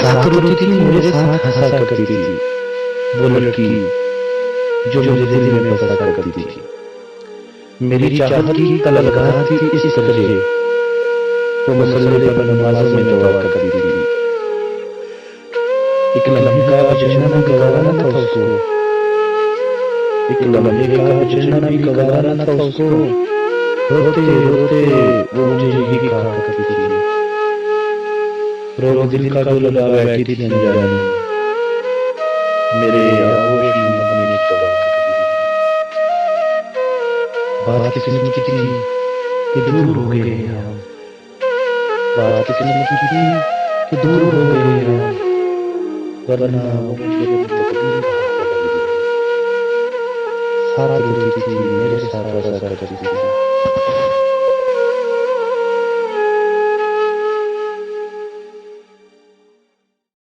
साथ रोती थी, मेरे साथ हंसा करती थी, वो लड़की जो मेरे दिल में बसा करती थी। मेरी चाहत की तलबगार थी इस तरह, वो मसल्ले पर नमाज़ों में दुआ करती थी। एक लम्हे का गुजरना भी गवारा न था उसको, एक लम्हे का गुजरना भी गवारा न था उसको। रोते रोते वो मुझे यही कहा करती थी, रो दिल का जो लगा बैठी थी अनजाने में, मेरे आगोश में मरने की दवा करती थी। बात किस्मत की थी कि दूर हो गए हम, बात किस्मत की थी कि दूर हो गए हम, वरना वो मुझे अपनी तकदीर कहा करती थी। साथ रोती थी, मेरे साथ बसा करती थी।